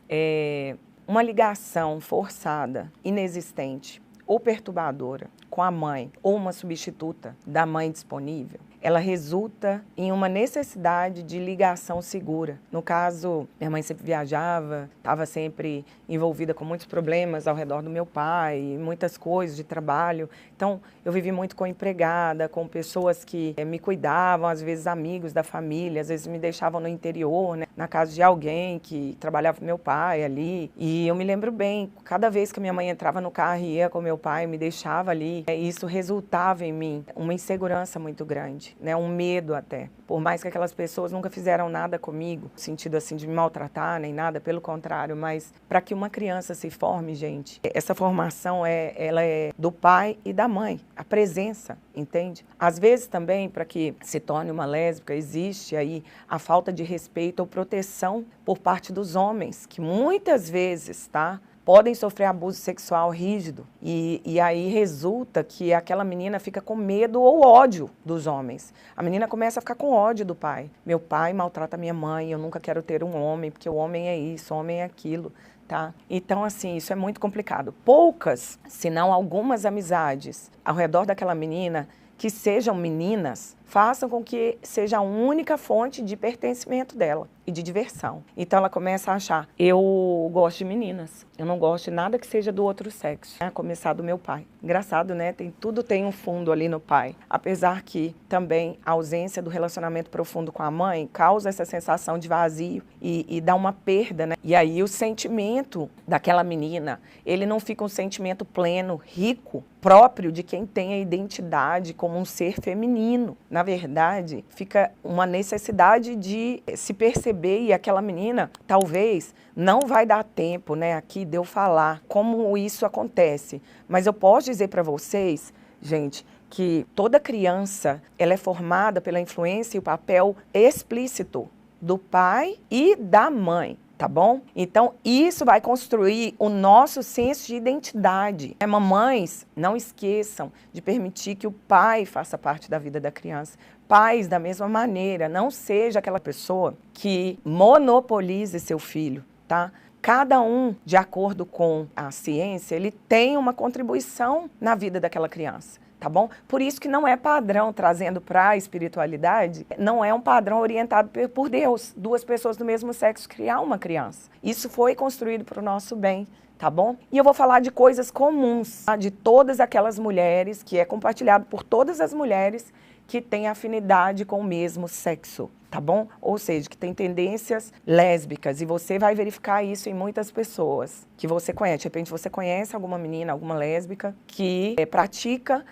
Uma ligação forçada, inexistente ou perturbadora com a mãe ou uma substituta da mãe disponível, ela resulta em uma necessidade de ligação segura. No caso, minha mãe sempre viajava, estava sempre envolvida com muitos problemas ao redor do meu pai, muitas coisas de trabalho. Então, eu vivi muito com empregada, com pessoas que me cuidavam, às vezes amigos da família, às vezes me deixavam no interior, né, na casa de alguém que trabalhava com meu pai ali. E eu me lembro bem, cada vez que minha mãe entrava no carro e ia com meu pai, me deixava ali, isso resultava em mim uma insegurança muito grande, né, um medo até. Por mais que aquelas pessoas nunca fizeram nada comigo, no sentido assim de me maltratar nem nada, pelo contrário, mas para que uma criança se forme, gente, essa formação ela é do pai e da mãe, a presença, entende? Às vezes também, para que se torne uma lésbica, existe aí a falta de respeito ou proteção por parte dos homens, que muitas vezes, tá, podem sofrer abuso sexual rígido e aí resulta que aquela menina fica com medo ou ódio dos homens. A menina começa a ficar com ódio do pai. Meu pai maltrata minha mãe, eu nunca quero ter um homem, porque o homem é isso, o homem é aquilo, tá? Então, assim, isso é muito complicado. Poucas, se não algumas amizades ao redor daquela menina que sejam meninas, façam com que seja a única fonte de pertencimento dela e de diversão. Então ela começa a achar, eu gosto de meninas, eu não gosto de nada que seja do outro sexo, a começar do meu pai. Engraçado, né? Tudo tem um fundo ali no pai. Apesar que também a ausência do relacionamento profundo com a mãe causa essa sensação de vazio e dá uma perda, né? E aí o sentimento daquela menina, ele não fica um sentimento pleno, rico, próprio de quem tem a identidade como um ser feminino. Na verdade, fica uma necessidade de se perceber, e aquela menina talvez não vai dar tempo, né, aqui de eu falar como isso acontece, mas eu posso dizer para vocês, gente, que toda criança ela é formada pela influência e o papel explícito do pai e da mãe. Tá bom? Então, isso vai construir o nosso senso de identidade. Mamães, não esqueçam de permitir que o pai faça parte da vida da criança. Pais, da mesma maneira, não seja aquela pessoa que monopolize seu filho, tá? Cada um, de acordo com a ciência, ele tem uma contribuição na vida daquela criança. Tá bom? Por isso que não é padrão, trazendo para a espiritualidade, não é um padrão orientado por Deus, duas pessoas do mesmo sexo criar uma criança. Isso foi construído para o nosso bem, tá bom? E eu vou falar de coisas comuns, tá? De todas aquelas mulheres, que é compartilhado por todas as mulheres que têm afinidade com o mesmo sexo, tá bom? Ou seja, que tem tendências lésbicas, e você vai verificar isso em muitas pessoas que você conhece. De repente você conhece alguma menina, alguma lésbica que pratica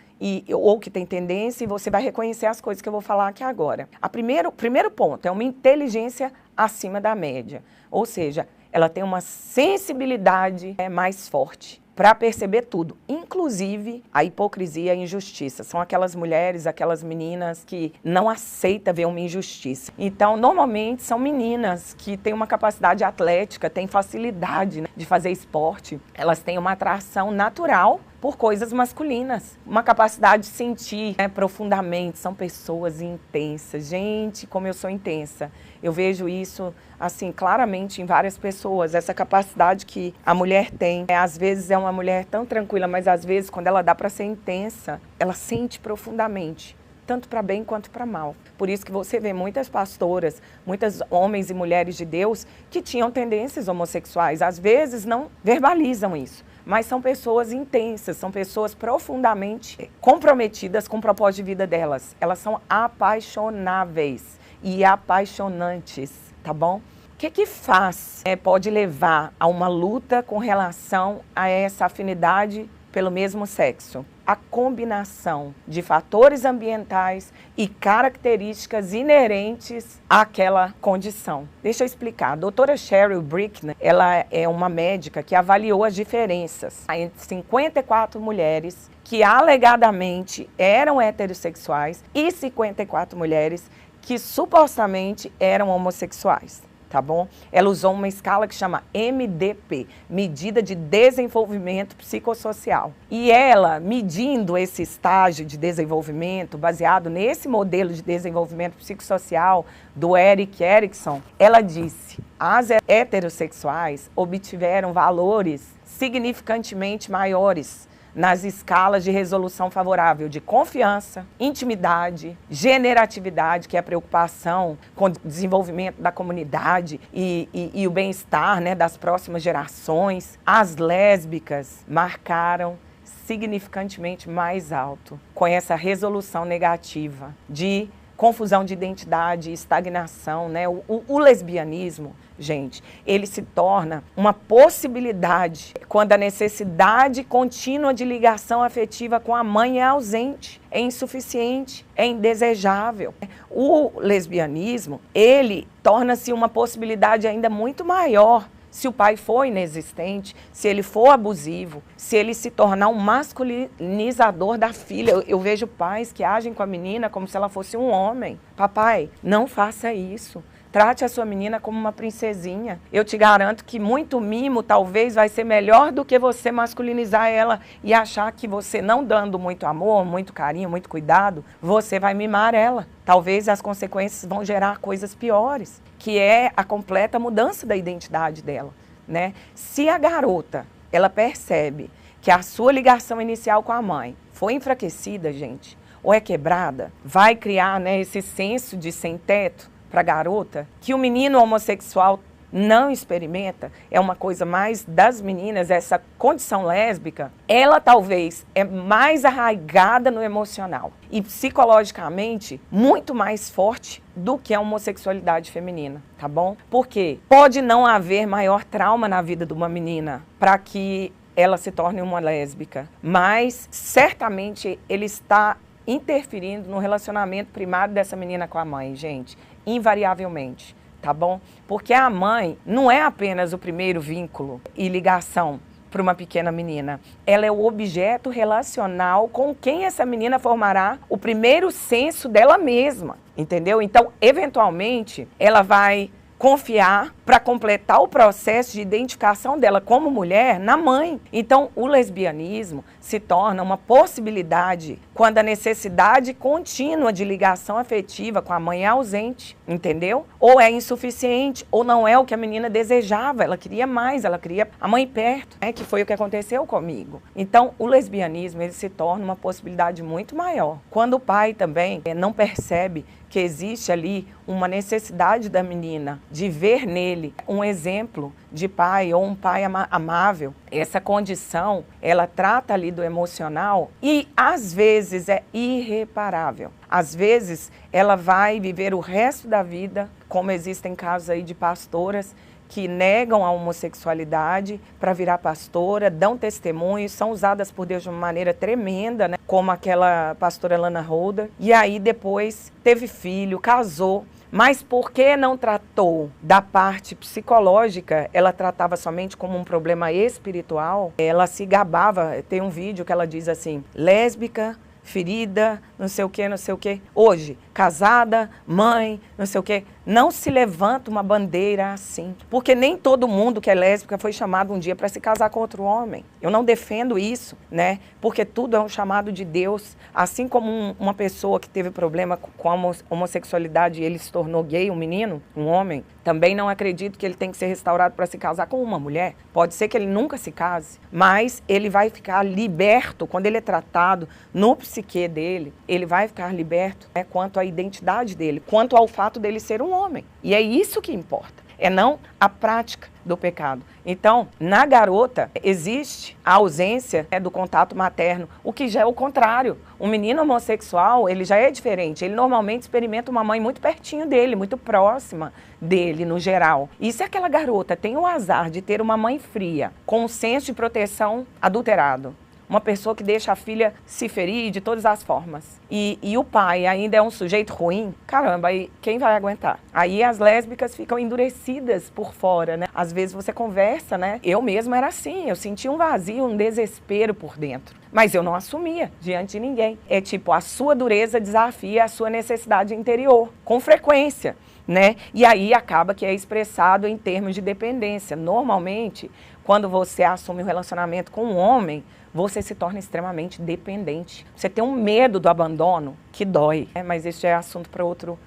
ou que tem tendência, e você vai reconhecer as coisas que eu vou falar aqui agora. O primeiro ponto é uma inteligência acima da média, ou seja, ela tem uma sensibilidade mais forte para perceber tudo, inclusive a hipocrisia e a injustiça. São aquelas mulheres, aquelas meninas que não aceitam ver uma injustiça. Então, normalmente, são meninas que têm uma capacidade atlética, têm facilidade, né, de fazer esporte. Elas têm uma atração natural por coisas masculinas, uma capacidade de sentir, né, profundamente. São pessoas intensas. Gente, como eu sou intensa. Eu vejo isso, assim, claramente em várias pessoas, essa capacidade que a mulher tem. Às vezes é uma mulher tão tranquila, mas às vezes, quando ela dá para ser intensa, ela sente profundamente, tanto para bem quanto para mal. Por isso que você vê muitas pastoras, muitos homens e mulheres de Deus que tinham tendências homossexuais. Às vezes não verbalizam isso, mas são pessoas intensas, são pessoas profundamente comprometidas com o propósito de vida delas. Elas são apaixonáveis e apaixonantes, tá bom? O que faz, pode levar a uma luta com relação a essa afinidade pelo mesmo sexo? A combinação de fatores ambientais e características inerentes àquela condição. Deixa eu explicar. A doutora Cheryl Brickner, ela é uma médica que avaliou as diferenças entre 54 mulheres que alegadamente eram heterossexuais e 54 mulheres que supostamente eram homossexuais. Tá bom? Ela usou uma escala que chama MDP, Medida de Desenvolvimento Psicossocial. E ela, medindo esse estágio de desenvolvimento, baseado nesse modelo de desenvolvimento psicossocial do Erik Erikson, ela disse: as heterossexuais obtiveram valores significantemente maiores nas escalas de resolução favorável de confiança, intimidade, generatividade, que é a preocupação com o desenvolvimento da comunidade e o bem-estar, né, das próximas gerações. As lésbicas marcaram significantemente mais alto com essa resolução negativa de confusão de identidade, estagnação, né? O lesbianismo, gente, ele se torna uma possibilidade quando a necessidade contínua de ligação afetiva com a mãe é ausente, é insuficiente, é indesejável. O lesbianismo, ele torna-se uma possibilidade ainda muito maior se o pai for inexistente, se ele for abusivo, se ele se tornar um masculinizador da filha. Eu vejo pais que agem com a menina como se ela fosse um homem. Papai, não faça isso. Trate a sua menina como uma princesinha. Eu te garanto que muito mimo talvez vai ser melhor do que você masculinizar ela e achar que você, não dando muito amor, muito carinho, muito cuidado, você vai mimar ela. Talvez as consequências vão gerar coisas piores, que é a completa mudança da identidade dela, né? Se a garota, ela percebe que a sua ligação inicial com a mãe foi enfraquecida, gente, ou é quebrada, vai criar, né, esse senso de sem teto para a garota, que o menino homossexual não experimenta, é uma coisa mais das meninas, essa condição lésbica, ela talvez é mais arraigada no emocional e psicologicamente muito mais forte do que a homossexualidade feminina, tá bom? Porque pode não haver maior trauma na vida de uma menina para que ela se torne uma lésbica, mas certamente ele está interferindo no relacionamento primário dessa menina com a mãe, gente, invariavelmente. Tá bom? Porque a mãe não é apenas o primeiro vínculo e ligação para uma pequena menina. Ela é o objeto relacional com quem essa menina formará o primeiro senso dela mesma, entendeu? Então, eventualmente, ela vai confiar para completar o processo de identificação dela como mulher na mãe. Então, o lesbianismo se torna uma possibilidade quando a necessidade contínua de ligação afetiva com a mãe é ausente, entendeu? Ou é insuficiente, ou não é o que a menina desejava, ela queria mais, ela queria a mãe perto, que foi o que aconteceu comigo. Então, o lesbianismo ele se torna uma possibilidade muito maior. Quando o pai também não percebe que existe ali uma necessidade da menina de ver nele um exemplo de pai ou um pai amável, essa condição, ela trata ali do emocional e às vezes é irreparável. Às vezes ela vai viver o resto da vida, como existem casos aí de pastoras que negam a homossexualidade para virar pastora, dão testemunho, são usadas por Deus de uma maneira tremenda, né? Como aquela pastora Lana Holder. E aí depois teve filho, casou, mas porque não tratou da parte psicológica, ela tratava somente como um problema espiritual, ela se gabava. Tem um vídeo que ela diz assim, lésbica, ferida, não sei o que, não sei o que. Hoje, casada, mãe, não sei o que. Não se levanta uma bandeira assim. Porque nem todo mundo que é lésbica foi chamado um dia para se casar com outro homem. Eu não defendo isso, né? Porque tudo é um chamado de Deus. Assim como uma pessoa que teve problema com a homossexualidade e ele se tornou gay, um menino, um homem, também não acredito que ele tem que ser restaurado para se casar com uma mulher. Pode ser que ele nunca se case, mas ele vai ficar liberto quando ele é tratado no psique dele. Ele vai ficar liberto, né, quanto à identidade dele, quanto ao fato dele ser um homem. E é isso que importa, é não a prática do pecado. Então, na garota, existe a ausência, né, do contato materno, o que já é o contrário. Um menino homossexual, ele já é diferente. Ele normalmente experimenta uma mãe muito pertinho dele, muito próxima dele, no geral. E se aquela garota tem o azar de ter uma mãe fria, com um senso de proteção adulterado, uma pessoa que deixa a filha se ferir de todas as formas. E o pai ainda é um sujeito ruim, caramba, aí quem vai aguentar? Aí as lésbicas ficam endurecidas por fora, né? Às vezes você conversa, né? Eu mesma era assim, eu sentia um vazio, um desespero por dentro. Mas eu não assumia diante de ninguém. É tipo, a sua dureza desafia a sua necessidade interior, com frequência, né? E aí acaba que é expressado em termos de dependência. Normalmente, quando você assume um relacionamento com um homem, você se torna extremamente dependente. Você tem um medo do abandono que dói, né? Mas esse é assunto para outro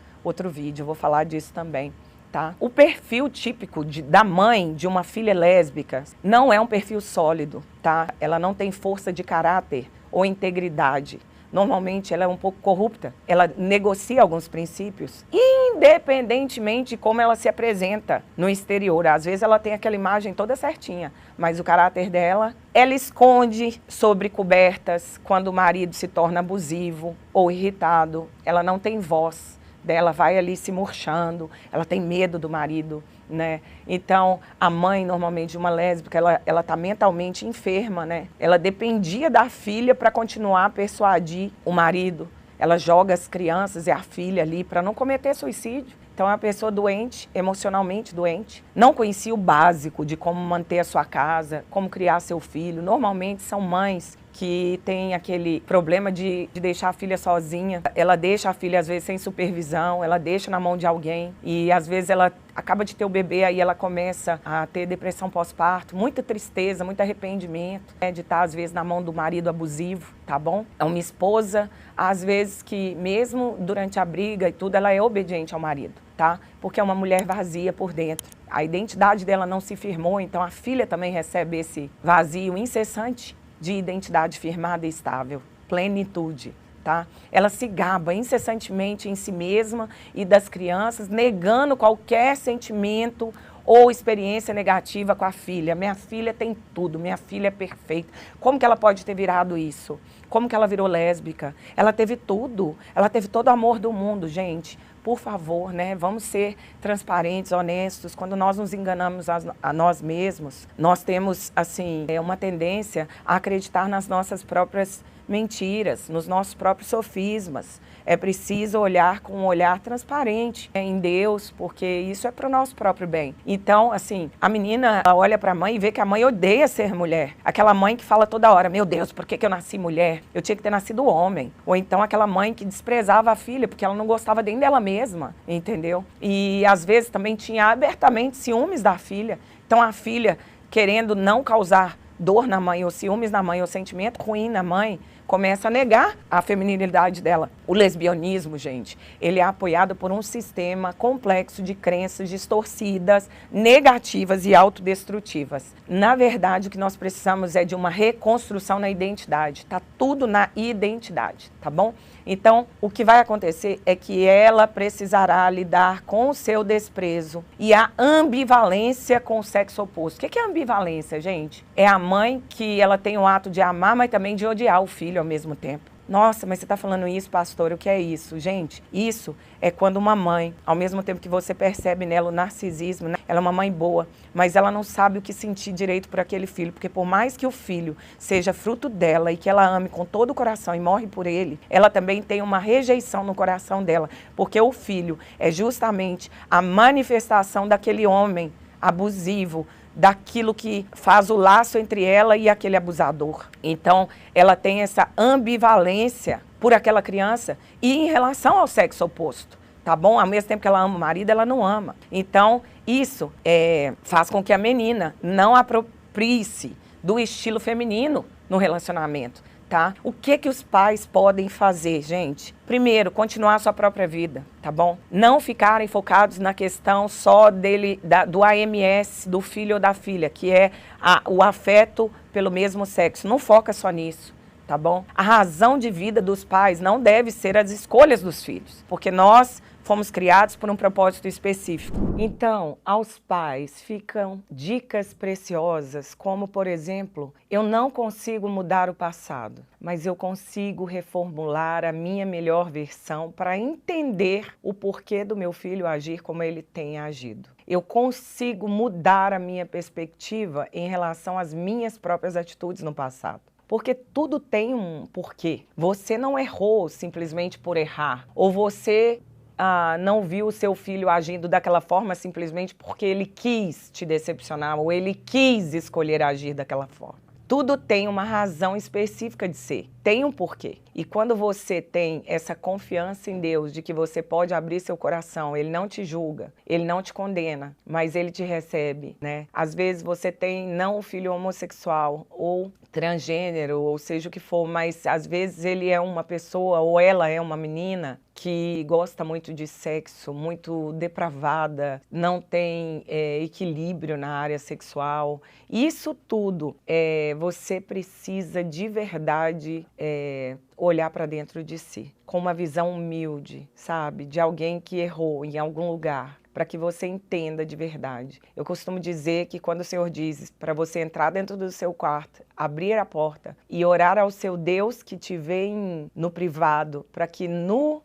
vídeo, eu vou falar disso também. Tá? O perfil típico da mãe de uma filha lésbica não é um perfil sólido, tá? Ela não tem força de caráter ou integridade. Normalmente ela é um pouco corrupta, ela negocia alguns princípios, independentemente de como ela se apresenta no exterior. Às vezes ela tem aquela imagem toda certinha, mas o caráter dela, ela esconde sobre cobertas quando o marido se torna abusivo ou irritado, ela não tem voz. Ela vai ali se murchando, ela tem medo do marido, né? Então, a mãe, normalmente, de uma lésbica, ela tá mentalmente enferma, né? Ela dependia da filha para continuar a persuadir o marido. Ela joga as crianças e a filha ali para não cometer suicídio. Então, é uma pessoa doente, emocionalmente doente. Não conhecia o básico de como manter a sua casa, como criar seu filho. Normalmente, são mães que tem aquele problema de deixar a filha sozinha. Ela deixa a filha, às vezes, sem supervisão, ela deixa na mão de alguém e, às vezes, ela acaba de ter o bebê, aí ela começa a ter depressão pós-parto, muita tristeza, muito arrependimento, né, de estar, às vezes, na mão do marido abusivo, tá bom? É uma esposa, às vezes, que mesmo durante a briga e tudo, ela é obediente ao marido, tá? Porque é uma mulher vazia por dentro. A identidade dela não se firmou, então a filha também recebe esse vazio incessante de identidade firmada e estável, plenitude, tá? Ela se gaba incessantemente em si mesma e das crianças, negando qualquer sentimento ou experiência negativa com a filha. Minha filha tem tudo, minha filha é perfeita. Como que ela pode ter virado isso? Como que ela virou lésbica? Ela teve tudo, ela teve todo o amor do mundo, gente. Por favor, né? Vamos ser transparentes, honestos. Quando nós nos enganamos a nós mesmos, nós temos, assim, uma tendência a acreditar nas nossas próprias mentiras, nos nossos próprios sofismas. É preciso olhar com um olhar transparente em Deus, porque isso é para o nosso próprio bem. Então, assim, a menina olha para a mãe e vê que a mãe odeia ser mulher. Aquela mãe que fala toda hora, meu Deus, por que eu nasci mulher? Eu tinha que ter nascido homem. Ou então aquela mãe que desprezava a filha, porque ela não gostava nem dela mesma, entendeu? E às vezes também tinha abertamente ciúmes da filha. Então a filha, querendo não causar dor na mãe, ou ciúmes na mãe, ou sentimento ruim na mãe, começa a negar a feminilidade dela. O lesbianismo, gente, ele é apoiado por um sistema complexo de crenças distorcidas, negativas e autodestrutivas. Na verdade, o que nós precisamos é de uma reconstrução na identidade. Tá tudo na identidade, tá bom? Então, o que vai acontecer é que ela precisará lidar com o seu desprezo e a ambivalência com o sexo oposto. O que é ambivalência, gente? É a mãe que ela tem o ato de amar, mas também de odiar o filho ao mesmo tempo. Nossa, mas você está falando isso, pastor, o que é isso? Gente, isso é quando uma mãe, ao mesmo tempo que você percebe nela o narcisismo, né? Ela é uma mãe boa, mas ela não sabe o que sentir direito por aquele filho, porque por mais que o filho seja fruto dela e que ela ame com todo o coração e morre por ele, ela também tem uma rejeição no coração dela, porque o filho é justamente a manifestação daquele homem abusivo, daquilo que faz o laço entre ela e aquele abusador. Então, ela tem essa ambivalência por aquela criança e em relação ao sexo oposto, tá bom? Ao mesmo tempo que ela ama o marido, ela não ama. Então, isso faz com que a menina não aproprie-se do estilo feminino no relacionamento, tá? O que os pais podem fazer, gente? Primeiro, continuar a sua própria vida, tá bom? Não ficarem focados na questão só do AMS, do filho ou da filha, que é o afeto pelo mesmo sexo. Não foca só nisso, tá bom? A razão de vida dos pais não deve ser as escolhas dos filhos, porque nós fomos criados por um propósito específico. Então, aos pais ficam dicas preciosas, como, por exemplo, eu não consigo mudar o passado, mas eu consigo reformular a minha melhor versão para entender o porquê do meu filho agir como ele tem agido. Eu consigo mudar a minha perspectiva em relação às minhas próprias atitudes no passado. Porque tudo tem um porquê. Você não errou simplesmente por errar, ou você não viu o seu filho agindo daquela forma simplesmente porque ele quis te decepcionar ou ele quis escolher agir daquela forma. Tudo tem uma razão específica de ser, tem um porquê. E quando você tem essa confiança em Deus de que você pode abrir seu coração, Ele não te julga, Ele não te condena, mas Ele te recebe, né? Às vezes você tem não um filho homossexual ou transgênero, ou seja o que for, mas às vezes ele é uma pessoa ou ela é uma menina que gosta muito de sexo, muito depravada, não tem equilíbrio na área sexual. Isso tudo, você precisa de verdade olhar para dentro de si, com uma visão humilde, sabe? De alguém que errou em algum lugar, para que você entenda de verdade. Eu costumo dizer que quando o Senhor diz para você entrar dentro do seu quarto, abrir a porta e orar ao seu Deus que te vê no privado, para que no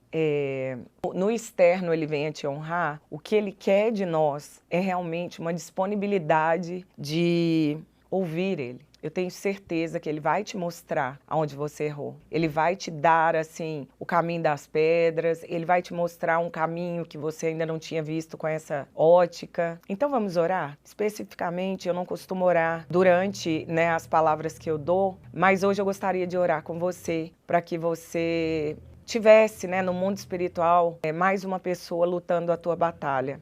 externo Ele venha te honrar, o que Ele quer de nós é realmente uma disponibilidade de ouvir Ele. Eu tenho certeza que Ele vai te mostrar aonde você errou. Ele vai te dar, assim, o caminho das pedras. Ele vai te mostrar um caminho que você ainda não tinha visto com essa ótica. Então vamos orar? Especificamente, eu não costumo orar durante, as palavras que eu dou, mas hoje eu gostaria de orar com você, para que você tivesse, no mundo espiritual, mais uma pessoa lutando a tua batalha.